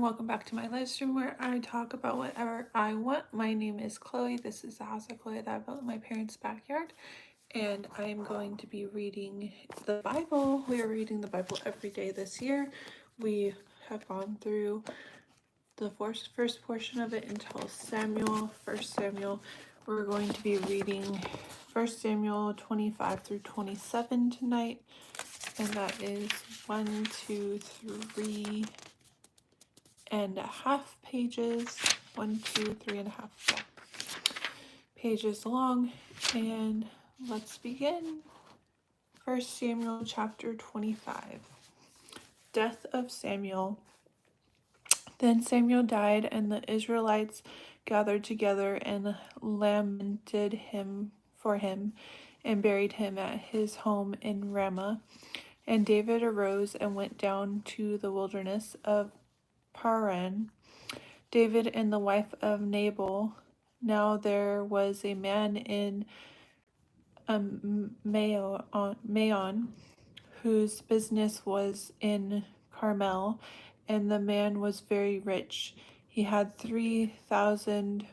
welcome back to my live stream where I talk about whatever I want. My name is Chloe. This is the house of Chloe that I built in my parents' backyard, and I am going to be reading the Bible. We are reading the Bible every day this year. We have gone through the first portion of it until Samuel, 1 Samuel. We're going to be reading 1 Samuel 25 through 27 tonight, and that is 1, 2, 3 and a half pages, 1, 2, 3.5 pages long. And let's begin. 1 Samuel chapter 25. Death of Samuel. Then Samuel died, and the Israelites gathered together and lamented him for him, and buried him at his home in Ramah. And David arose and went down to the wilderness of Paran. David and the wife of Nabal. Now there was a man in Maon whose business was in Carmel, and the man was very rich. He had 3,000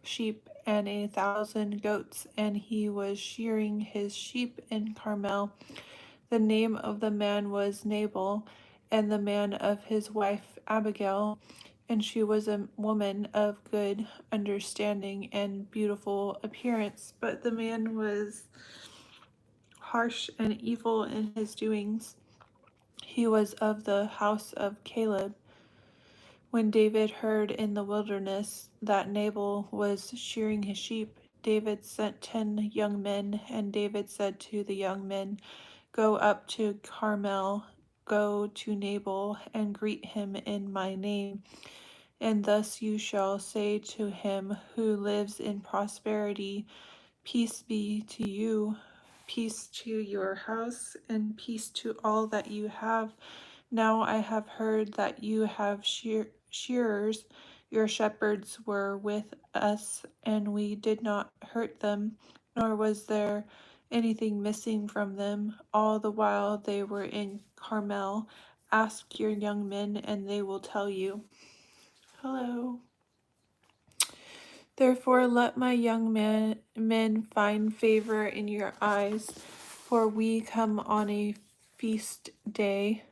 sheep and 1,000 goats, and he was shearing his sheep in Carmel. The name of the man was Nabal, and the man of his wife Abigail, and she was a woman of good understanding and beautiful appearance. But the man was harsh and evil in his doings. He was of the house of Caleb. When David heard in the wilderness that Nabal was shearing his sheep, David sent 10 young men, and David said to the young men, "Go up to Carmel, go to Nabal, and greet him in my name. And thus you shall say to him who lives in prosperity, Peace be to you, peace to your house, and peace to all that you have. Now I have heard that you have shearers. Your shepherds were with us, and we did not hurt them, nor was there anything missing from them all the while they were in Carmel. Ask your young men, and they will tell you." Hello. "Therefore let my young men find favor in your eyes, for we come on a feast day.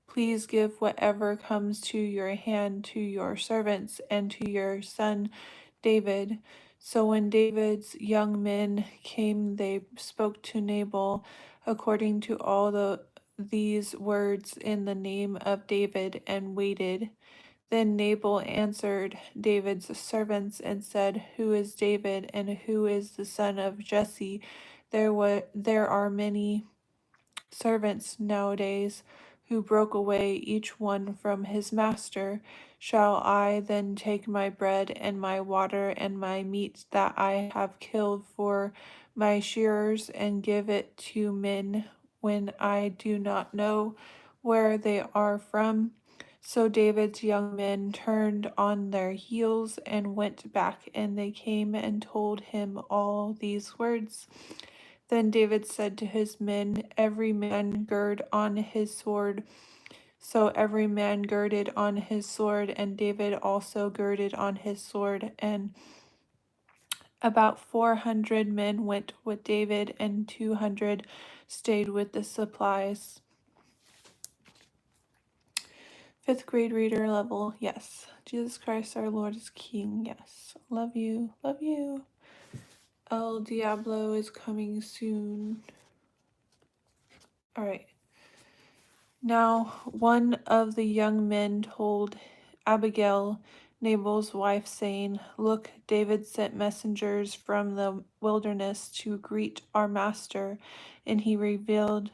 Please give whatever comes to your hand to your servants and to your son David." So when David's young men came, they spoke to Nabal according to all these words in the name of David, and waited. Then Nabal answered David's servants and said, "Who is David, and who is the son of Jesse? There are many servants nowadays who broke away each one from his master. Shall I then take my bread and my water and my meat that I have killed for my shearers and give it to men when I do not know where they are from?" So David's young men turned on their heels and went back, and they came and told him all these words. Then David said to his men, "Every man gird on his sword." So every man girded on his sword, and David also girded on his sword. And about 400 men went with David, and 200 stayed with the supplies. Fifth grade reader level, yes. Jesus Christ our Lord is King, yes. Love you, love you. El Diablo is coming soon. All right. Now one of the young men told Abigail, Nabal's wife, saying, "Look, David sent messengers from the wilderness to greet our master, and he reviled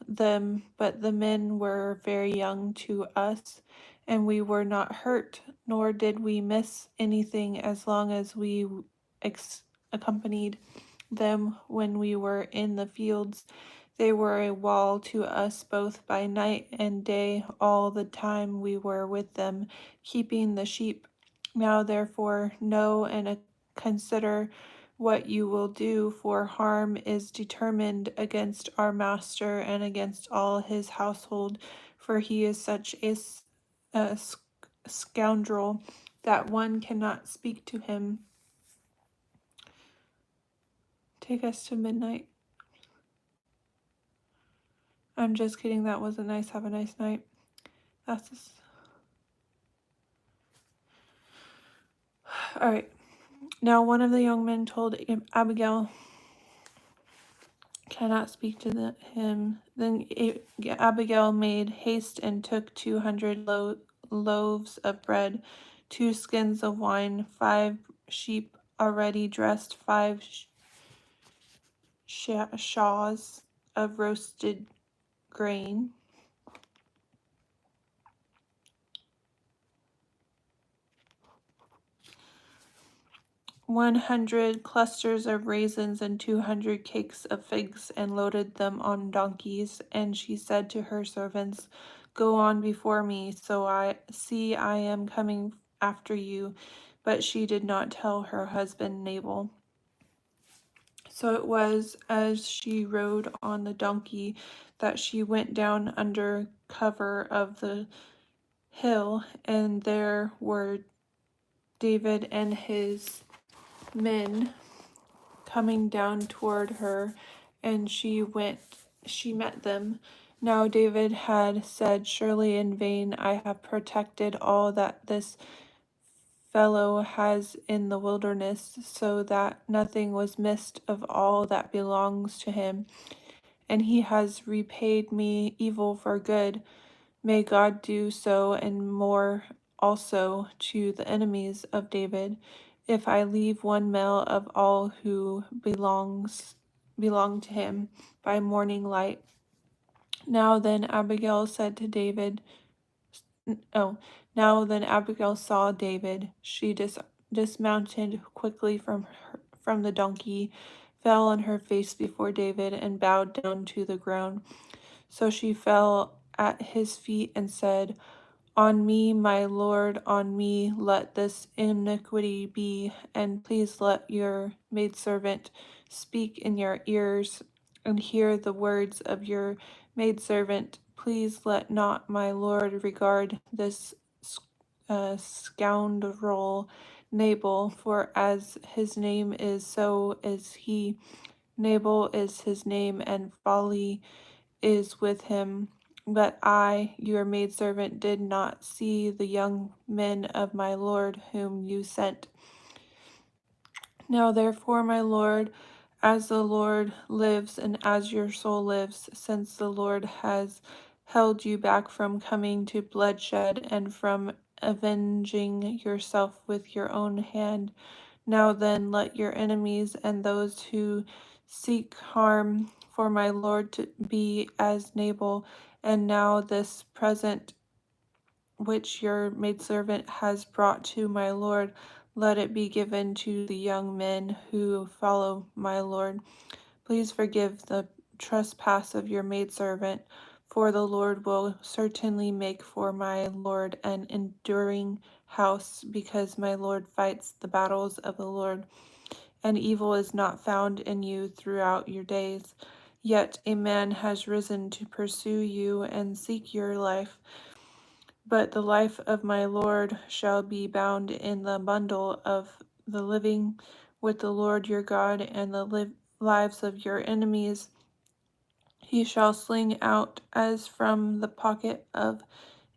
them, but the men were very young to us, and we were not hurt, nor did we miss anything as long as we accompanied them when we were in the fields. They were a wall to us both by night and day all the time we were with them, keeping the sheep. Now therefore know and consider what you will do, for harm is determined against our master and against all his household, for he is such a scoundrel that one cannot speak to him. Take us to midnight. I'm just kidding. That wasn't nice. Have a nice night. That's just... All right. Now one of the young men told Abigail, cannot speak to him. Then Abigail made haste and took 200 loaves of bread, 2 skins of wine, 5 sheep already dressed, 5 shawls of roasted grain, 100 clusters of raisins, and 200 cakes of figs, and loaded them on donkeys. And she said to her servants, go on before me, so I am coming after you. But she did not tell her husband Nabal. So it was as she rode on the donkey that she went down under cover of the hill, and there were David and his men coming down toward her, and she met them. Now David had said, surely in vain I have protected all that this fellow has in the wilderness, so that nothing was missed of all that belongs to him, and he has repaid me evil for good. May God do so and more also to the enemies of David, if I leave one male of all who belong to him by morning light. Now then Abigail said to David, now then Abigail saw David. She dismounted quickly from the donkey, fell on her face before David, and bowed down to the ground. So she fell at his feet and said, on me, my lord, on me let this iniquity be, and please let your maidservant speak in your ears, and hear the words of your maidservant. Please let not my lord regard this scoundrel Nabal, for as his name is, so is he. Nabal is his name, and folly is with him. But I, your maidservant, did not see the young men of my lord whom you sent. Now therefore, my lord, as the Lord lives and as your soul lives, since the Lord has held you back from coming to bloodshed and from avenging yourself with your own hand, now then let your enemies and those who seek harm for my lord to be as Nabal, and now this present which your maidservant has brought to my lord, let it be given to the young men who follow my lord. Please forgive the trespass of your maidservant, for the Lord will certainly make for my lord an enduring house, because my lord fights the battles of the Lord, and evil is not found in you throughout your days. Yet a man has risen to pursue you and seek your life. But the life of my Lord shall be bound in the bundle of the living with the Lord your God, and the lives of your enemies he shall sling out as from the pocket of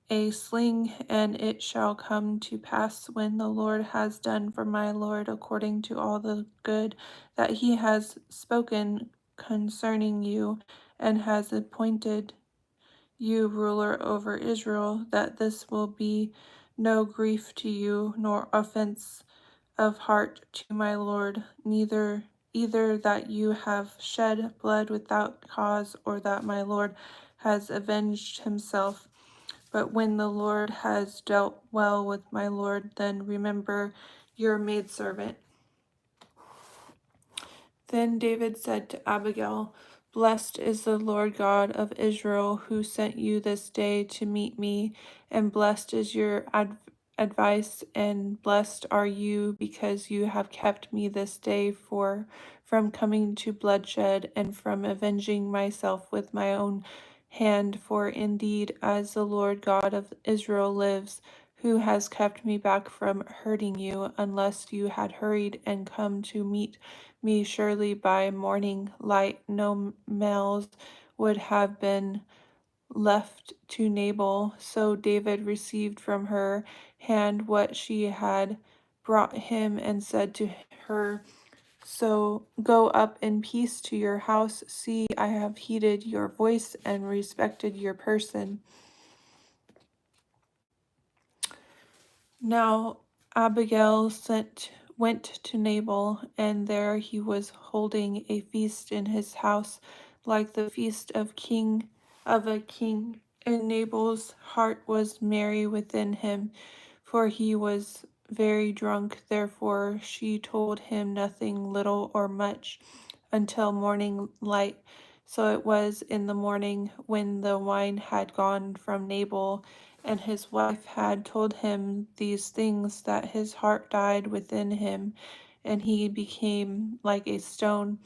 a sling, and it shall come to pass when the Lord has done for my Lord according to all the good that he has spoken concerning you, and has appointed you ruler over Israel, that this will be no grief to you, nor offense of heart to my Lord, neither either that you have shed blood without cause, or that my Lord has avenged himself. But when the Lord has dealt well with my Lord, then remember your maidservant. Then David said to Abigail, blessed is the Lord God of Israel, who sent you this day to meet me, and blessed is your advice, and blessed are you, because you have kept me this day from coming to bloodshed, and from avenging myself with my own hand, for indeed, as the Lord God of Israel lives, who has kept me back from hurting you, unless you had hurried and come to meet me, surely by morning light no males would have been left to Nabal. So David received from her hand what she had brought him, and said to her, so go up in peace to your house. See, I have heeded your voice and respected your person. Now Abigail went to Nabal, and there he was holding a feast in his house, like the feast of a king. And Nabal's heart was merry within him, for he was very drunk. Therefore she told him nothing little or much until morning light. So it was in the morning, when the wine had gone from Nabal, and his wife had told him these things, that his heart died within him, and he became like a stone.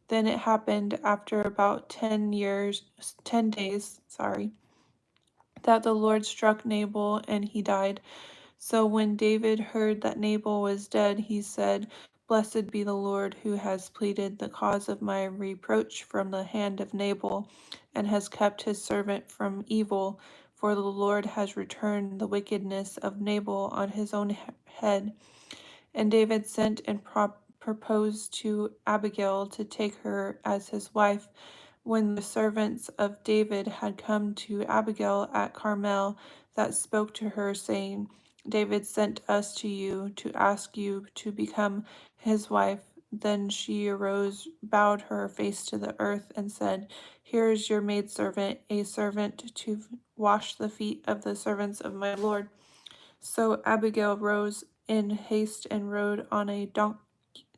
Then it happened after about 10 days, that the Lord struck Nabal, and he died. So when David heard that Nabal was dead, he said, Blessed be the Lord, who has pleaded the cause of my reproach from the hand of Nabal, and has kept his servant from evil. For the Lord has returned the wickedness of Nabal on his own head. And David sent and proposed to Abigail to take her as his wife. When the servants of David had come to Abigail at Carmel, that spoke to her, saying, David sent us to you to ask you to become his wife. Then she arose, bowed her face to the earth, and said, Here is your maidservant, a servant to wash the feet of the servants of my Lord. So Abigail rose in haste and rode on a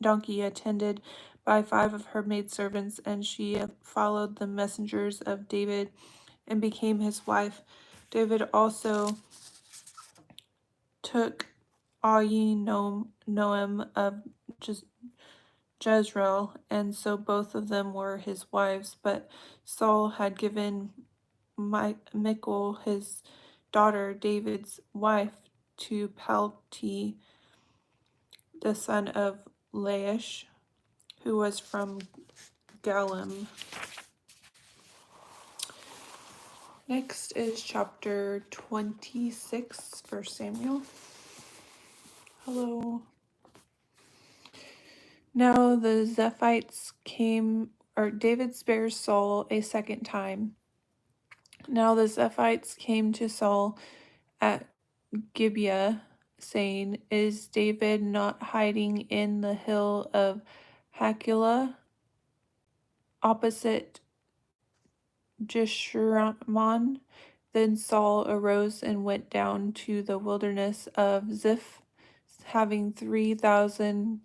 donkey attended by 5 of her maidservants, and she followed the messengers of David and became his wife. David also took Ahinoam of Jezreel, and so both of them were his wives. But Saul had given Michal, his daughter, David's wife, to Palti, the son of Laish, who was from Galim. Next is chapter 26, 1 Samuel. Hello. Now the Zephites David spares Saul a second time. Now the Zephites came to Saul at Gibeah, saying, Is David not hiding in the hill of Hachilah, opposite Jeshurun? Then Saul arose and went down to the wilderness of Ziph, having 3,000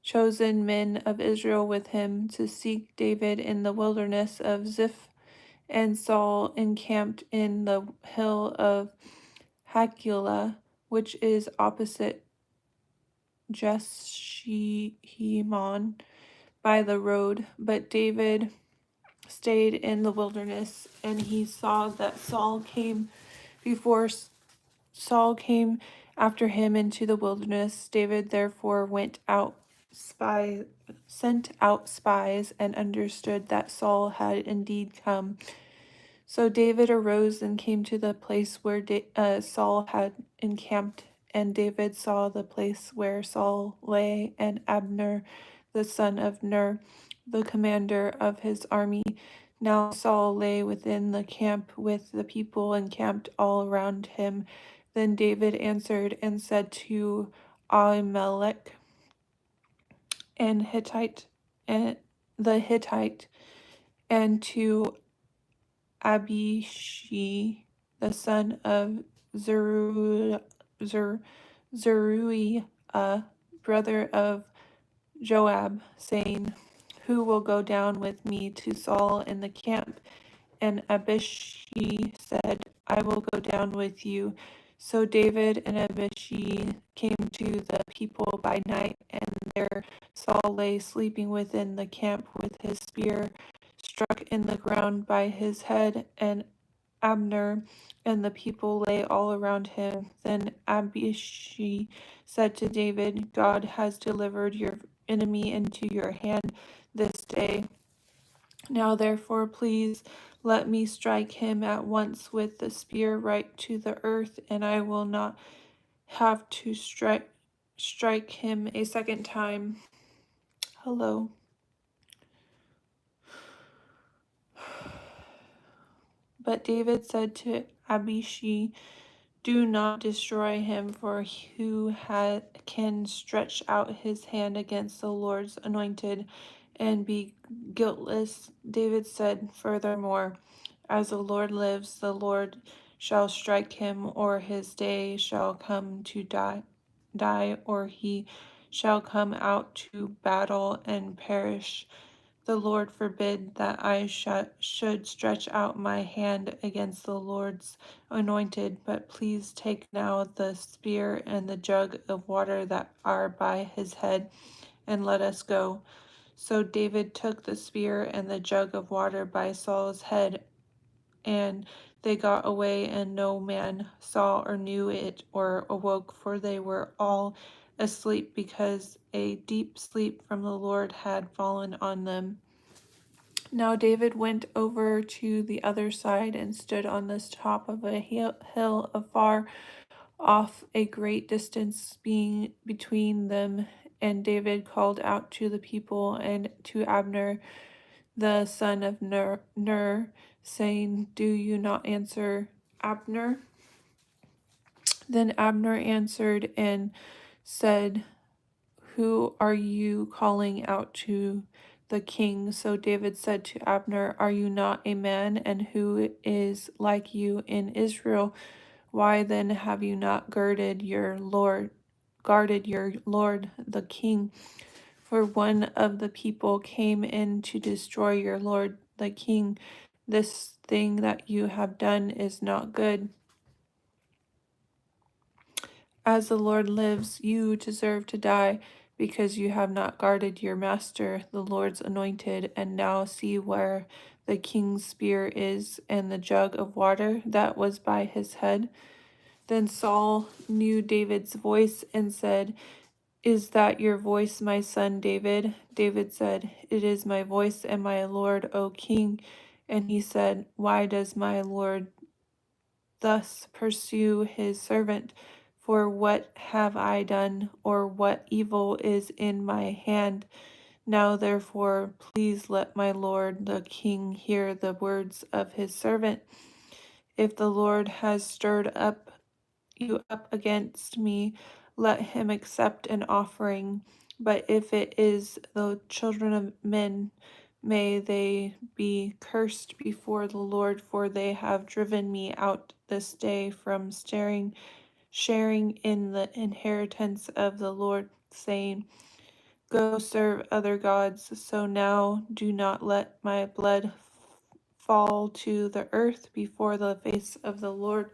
chosen men of Israel with him, to seek David in the wilderness of Ziph. And Saul encamped in the hill of Hachilah, which is opposite Jeshimon, by the road. But David stayed in the wilderness, and he saw that Saul came after him into the wilderness. David therefore sent out spies, and understood that Saul had indeed come. So David arose and came to the place where Saul had encamped, and David saw the place where Saul lay, and Abner, the son of Ner, the commander of his army. Now Saul lay within the camp with the people encamped all around him. Then David answered and said to Ahimelech and the Hittite, and to Abishai, the son of Zeruiah, brother of Joab, saying, Who will go down with me to Saul in the camp? And Abishai said, I will go down with you. So David and Abishai came to the people by night, and there Saul lay sleeping within the camp with his spear struck in the ground by his head, and Abner and the people lay all around him. Then Abishai said to David, God has delivered your enemy into your hand this day. Now therefore, please let me strike him at once with the spear right to the earth, and I will not have to strike him a second time. Hello. But David said to Abishai, do not destroy him, for who can stretch out his hand against the Lord's anointed and be guiltless? David said furthermore, as the Lord lives, the Lord shall strike him, or his day shall come to die, or he shall come out to battle and perish. The Lord forbid that I should stretch out my hand against the Lord's anointed, but please take now the spear and the jug of water that are by his head, and let us go. So David took the spear and the jug of water by Saul's head, and they got away, and no man saw or knew it or awoke, for they were all asleep, because a deep sleep from the Lord had fallen on them. Now David went over to the other side and stood on the top of a hill afar off, a great distance being between them. And David called out to the people and to Abner, the son of Ner, saying, do you not answer, Abner? Then Abner answered and said, who are you calling out to the king? So David said to Abner, are you not a man, and who is like you in Israel? Why then have you not guarded your Lord the king? For one of the people came in to destroy your lord the king. This thing that you have done is not good. As the Lord lives, you deserve to die, because you have not guarded your master, the Lord's anointed. And now see where the king's spear is, and the jug of water that was by his head. Then Saul knew David's voice and said, is that your voice, my son David? David said, it is my voice, and my lord, O king. And he said, why does my lord thus pursue his servant? For what have I done, or what evil is in my hand? Now therefore, please let my lord the king hear the words of his servant. If the Lord has stirred you up against me, let him accept an offering. But if it is the children of men, may they be cursed before the Lord, for they have driven me out this day from sharing in the inheritance of the Lord, saying, go serve other gods. So now do not let my blood fall to the earth before the face of the Lord.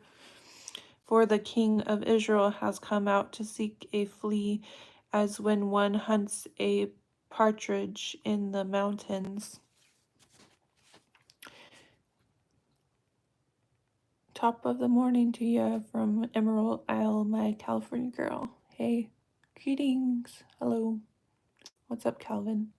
For the king of Israel has come out to seek a flea, as when one hunts a partridge in the mountains. Top of the morning to you from Emerald Isle, my California girl. Hey, greetings. Hello. What's up, Calvin?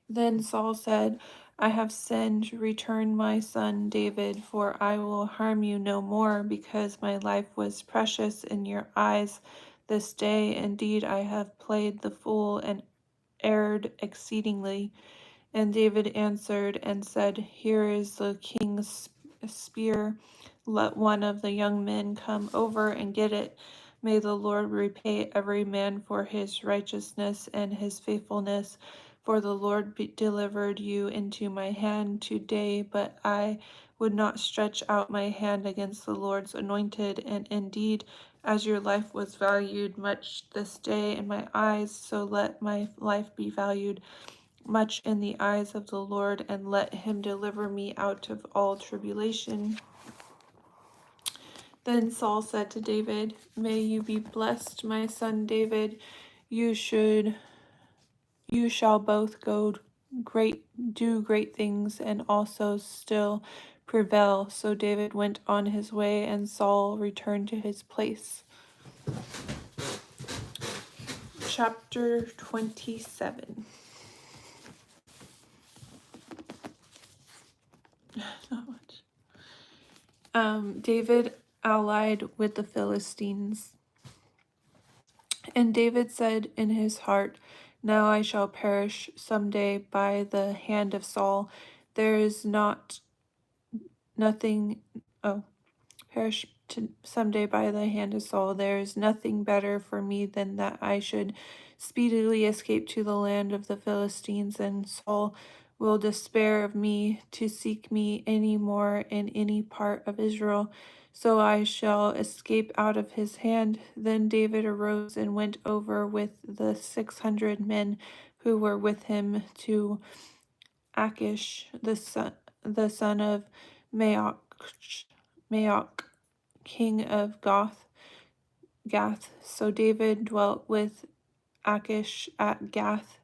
Then Saul said, I have sinned. Return my son David, for I will harm you no more, because my life was precious in your eyes this day. Indeed, I have played the fool and erred exceedingly. And David answered and said, here is the king's spear. Let one of the young men come over and get it. May the Lord repay every man for his righteousness and his faithfulness. For the Lord delivered you into my hand today, but I would not stretch out my hand against the Lord's anointed. And indeed, as your life was valued much this day in my eyes, so let my life be valued much in the eyes of the Lord, and let him deliver me out of all tribulation. Then Saul said to David, may you be blessed, my son David. You you shall both do great things and also still prevail. So David went on his way, and Saul returned to his place. Chapter 27. Not much. David allied with the Philistines. And David said in his heart, now I shall perish someday by the hand of Saul. There is perish someday by the hand of Saul. There is nothing better for me than that I should speedily escape to the land of the Philistines, and Saul will despair of me to seek me any more in any part of Israel. So I shall escape out of his hand. Then David arose and went over with the 600 men who were with him to Achish, the son of Maoch, king of Gath. So David dwelt with Achish at Gath,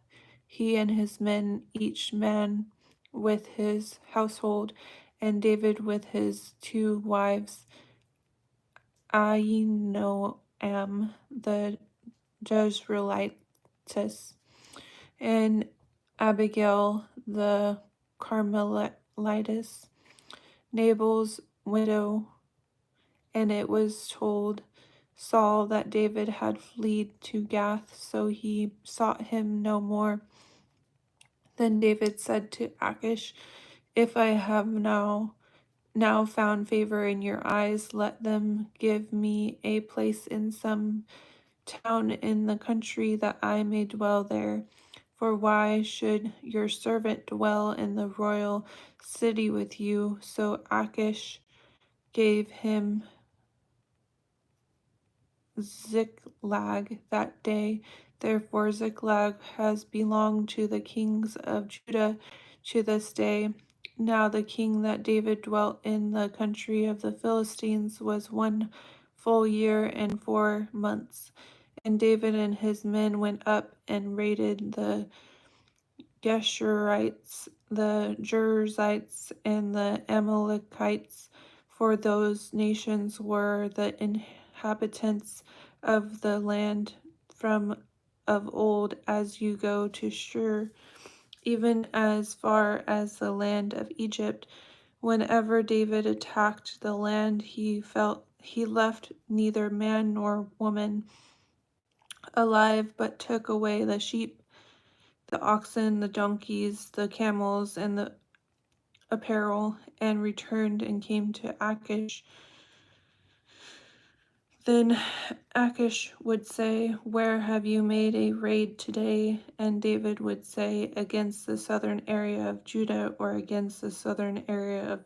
he and his men, each man with his household, and David with his 2 wives, Ahinoam the Jezreelitess, and Abigail the Carmelitess, Nabal's widow. And it was told Saul that David had fled to Gath, so he sought him no more. Then David said to Achish, if I have now found favor in your eyes, let them give me a place in some town in the country that I may dwell there. For why should your servant dwell in the royal city with you? So Achish gave him Ziklag that day. Therefore Ziklag has belonged to the kings of Judah to this day. Now the king that David dwelt in the country of the Philistines was 1 full year and 4 months. And David and his men went up and raided the Geshurites, the Jerizzites, and the Amalekites, for those nations were the inhabitants of the land from of old, as you go to Shur, even as far as the land of Egypt. Whenever David attacked the land, he left neither man nor woman alive, but took away the sheep, the oxen, the donkeys, the camels, and the apparel, and returned and came to Achish. Then Achish would say, where have you made a raid today? And David would say, against the southern area of Judah, or against the southern area of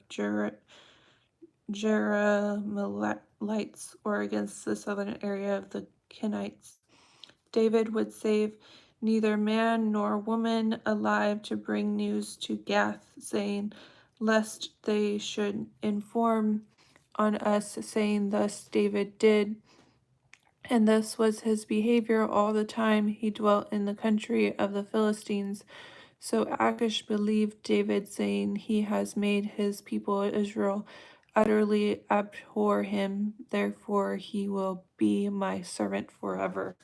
Jerahmeelites, or against the southern area of the Kenites. David would save neither man nor woman alive to bring news to Gath, saying, lest they should inform on us, saying, thus David did. And this was his behavior all the time he dwelt in the country of the Philistines. So Achish believed David, saying, he has made his people Israel utterly abhor him, therefore he will be my servant forever.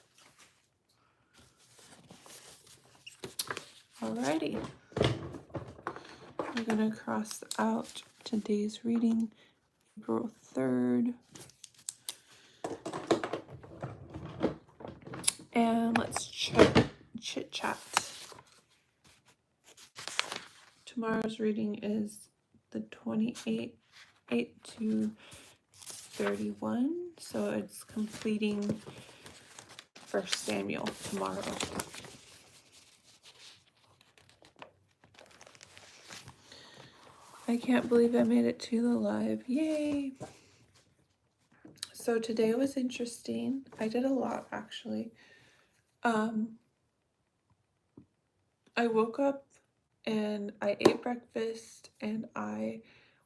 Alrighty, we're going to cross out today's reading, April 3rd. And let's chit chat. Tomorrow's reading is the 28th, 8 to 31. So it's completing 1 Samuel tomorrow. I can't believe I made it to the live. Yay! So today was interesting. I did a lot actually. I woke up and I ate breakfast and I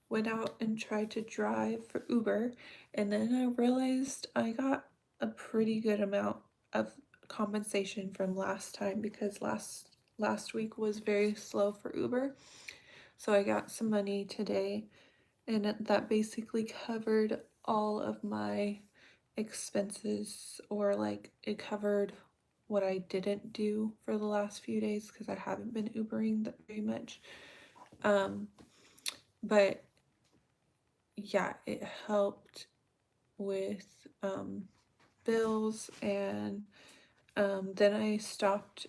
went out and tried to drive for Uber, and then I realized I got a pretty good amount of compensation from last time, because last last week was very slow for Uber. So I got some money today, and that basically covered all of my expenses, or like it covered what I didn't do for the last few days because I haven't been Ubering that very much. But yeah, it helped with bills, and then I stopped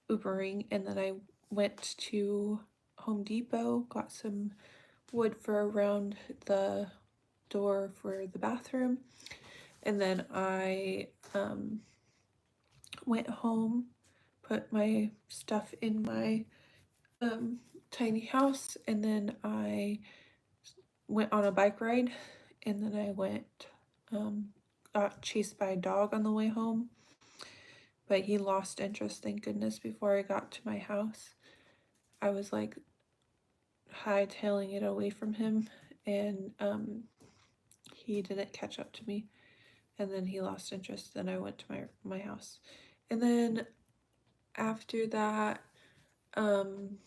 Ubering, and then I went to Home Depot, got some wood for around the door for the bathroom, and then I went home, put my stuff in my tiny house, and then I went on a bike ride, and then I got chased by a dog on the way home, but he lost interest, thank goodness, before I got to my house. I was like hightailing it away from him, and he didn't catch up to me, and then he lost interest. Then I went to my house, and then after that, um,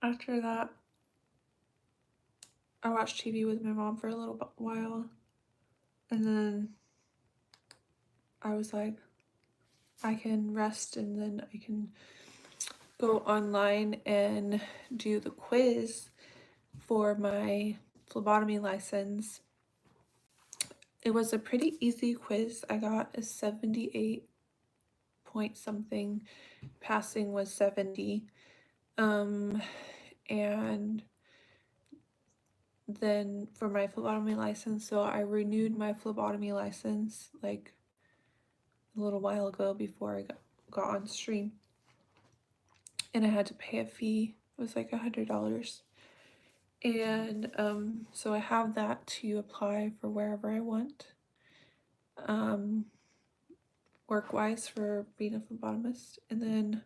after that, I watched TV with my mom for a little while, and then I was like, I can rest, and then I can go online and do the quiz for my phlebotomy license. It was a pretty easy quiz. I got a 78 point something. Passing was 70. And then for my phlebotomy license, so I renewed my phlebotomy license like a little while ago before I got on stream, and I had to pay a fee. It was like $100, and so I have that to apply for wherever I want, work-wise, for being a phlebotomist. And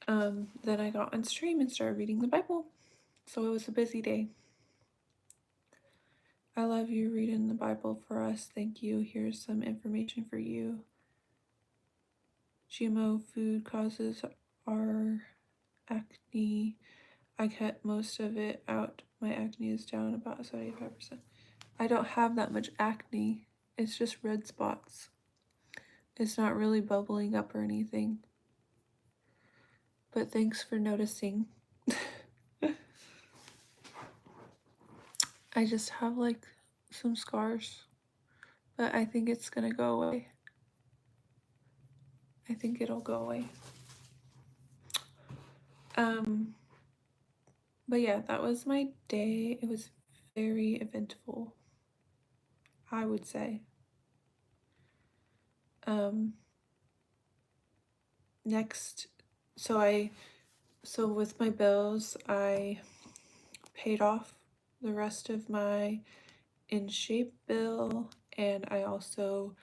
then I got on stream and started reading the Bible, so it was a busy day. I love you reading the Bible for us. Thank you. Here's some information for you. GMO food causes our acne. I cut most of it out. My acne is down about 75%. I don't have that much acne. It's just red spots. It's not really bubbling up or anything. But thanks for noticing. I just have like some scars, but I think it's gonna go away. I think it'll go away. But yeah, that was my day. It was very eventful, I would say. Next, so with my bills, I paid off the rest of my InShape bill, and I also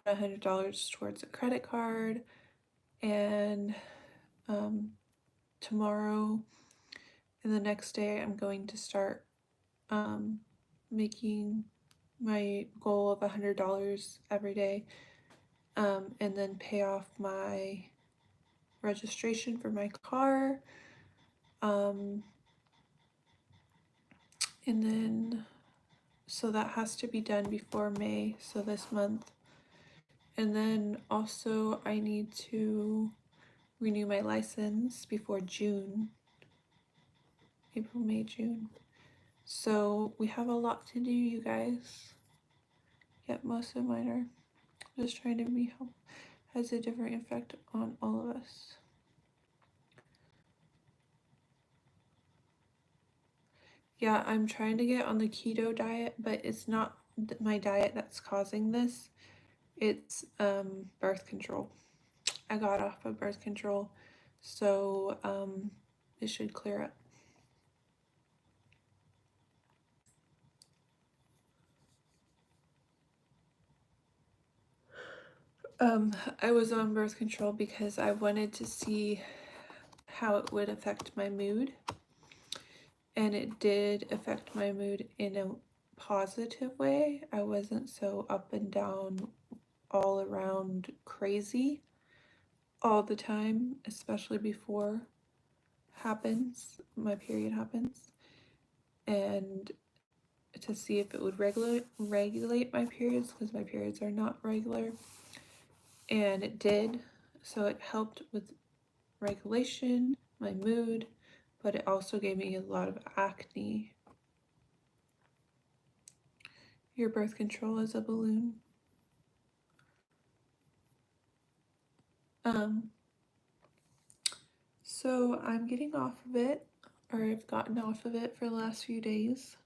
put $100 towards a credit card. And tomorrow and the next day, I'm going to start making my goal of $100 every day, and then pay off my registration for my car, and then so that has to be done before May, so this month. And then also I need to renew my license before June. April, May, June. So we have a lot to do, you guys. Yet most of mine are just trying to be help has a different effect on all of us. Yeah, I'm trying to get on the keto diet, but it's not my diet that's causing this. It's birth control. I got off of birth control, so it should clear up. I was on birth control because I wanted to see how it would affect my mood, and it did affect my mood in a positive way. I wasn't so up and down, all around crazy. all the time, especially before my period happens, and to see if it would regulate my periods, because my periods are not regular, and it did. So it helped with regulation, my mood, but it also gave me a lot of acne. Your birth control is a balloon. So I'm getting off of it, or I've gotten off of it for the last few days.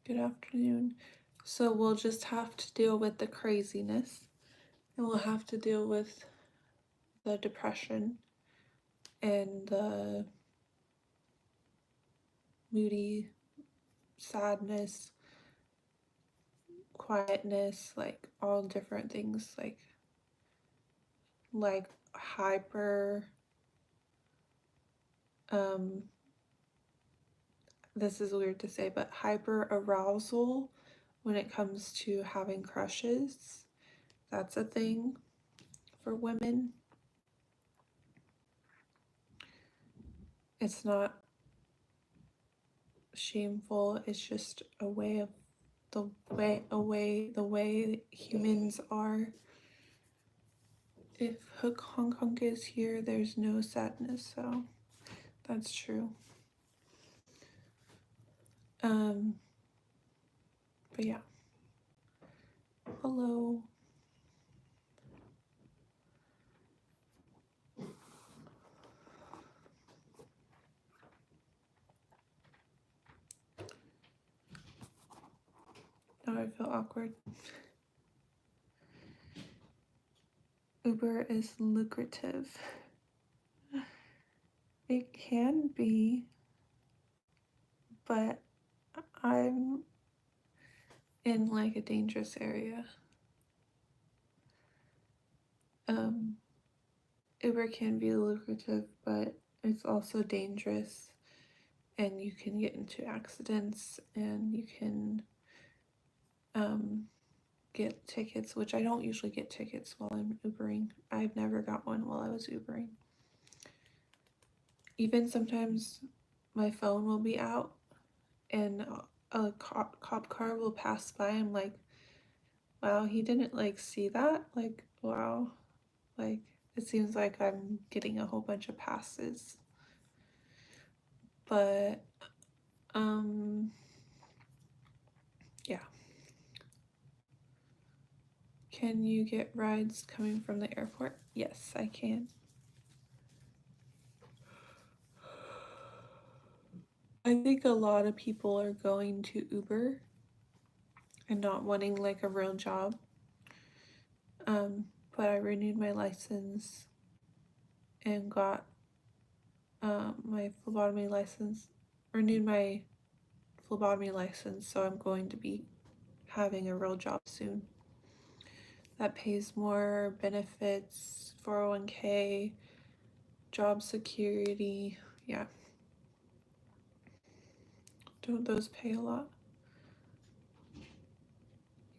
Good afternoon. So we'll just have to deal with the craziness, and we'll have to deal with the depression and the moody sadness, quietness, like all different things, like hyper this is weird to say, but hyper arousal when it comes to having crushes. That's a thing for women. It's not shameful, it's just a way of the way humans are. If Hong Kong is here, there's no sadness, so that's true. But yeah. Hello. Now I feel awkward. Uber is lucrative. It can be, but I'm in like a dangerous area. Uber can be lucrative, but it's also dangerous, and you can get into accidents, and you can get tickets, which I don't usually get tickets while I'm Ubering. I've never got one while I was Ubering. Even sometimes my phone will be out and a cop car will pass by. I'm like, wow, he didn't like see that. Like, wow, like it seems like I'm getting a whole bunch of passes. But yeah. Can you get rides coming from the airport? Yes, I can. I think a lot of people are going to Uber and not wanting like a real job. But I renewed my license and got my phlebotomy license, renewed my phlebotomy license, so I'm going to be having a real job soon. That pays more, benefits, 401k, job security, yeah. Don't those pay a lot?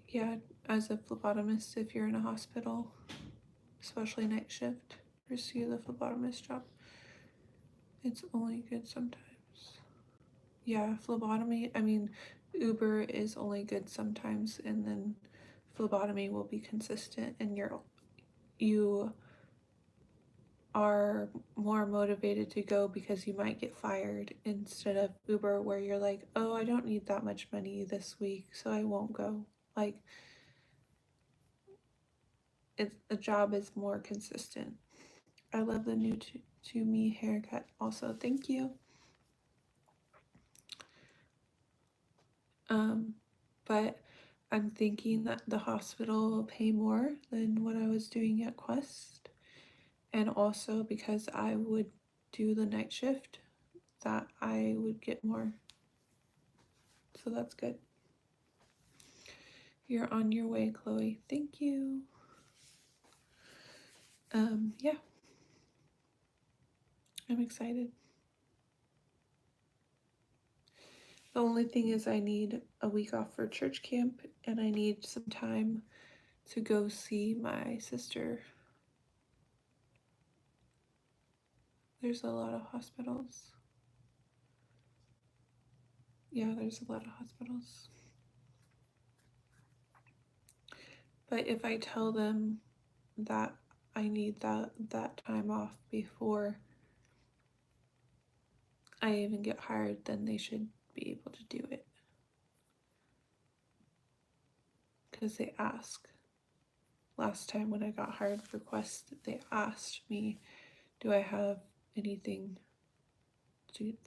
Yeah, as a phlebotomist, if you're in a hospital, especially night shift, pursue the phlebotomist job. It's only good sometimes. Yeah, phlebotomy, I mean, Uber is only good sometimes, and then phlebotomy will be consistent, and you are more motivated to go because you might get fired, instead of Uber where you're like, oh, I don't need that much money this week, so I won't go. Like, the job is more consistent. I love the new to me haircut also. Thank you. But I'm thinking that the hospital will pay more than what I was doing at Quest. And also because I would do the night shift, that I would get more. So that's good. You're on your way, Chloe. Thank you. Yeah. I'm excited. The only thing is I need a week off for church camp, and I need some time to go see my sister. There's a lot of hospitals. Yeah, there's a lot of hospitals. But if I tell them that I need that time off before I even get hired, then they should be able to do it. Because they ask. Last time when I got hired for Quest, they asked me, do I have anything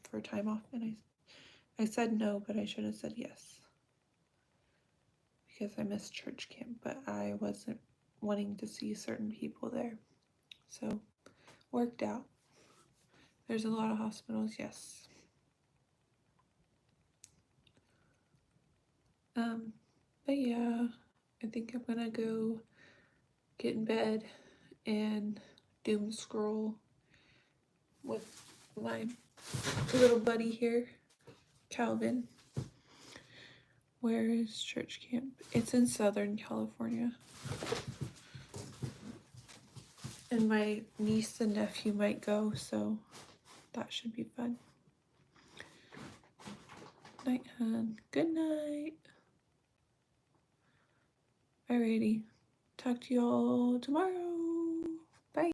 for time off? And I said no, but I should have said yes. Because I missed church camp, but I wasn't wanting to see certain people there. So, worked out. There's a lot of hospitals, yes. But yeah, I think I'm gonna go get in bed and doom scroll with my little buddy here, Calvin. Where is church camp? It's in Southern California. And my niece and nephew might go, so that should be fun. Night, hun. Good night. Alrighty. Talk to y'all tomorrow.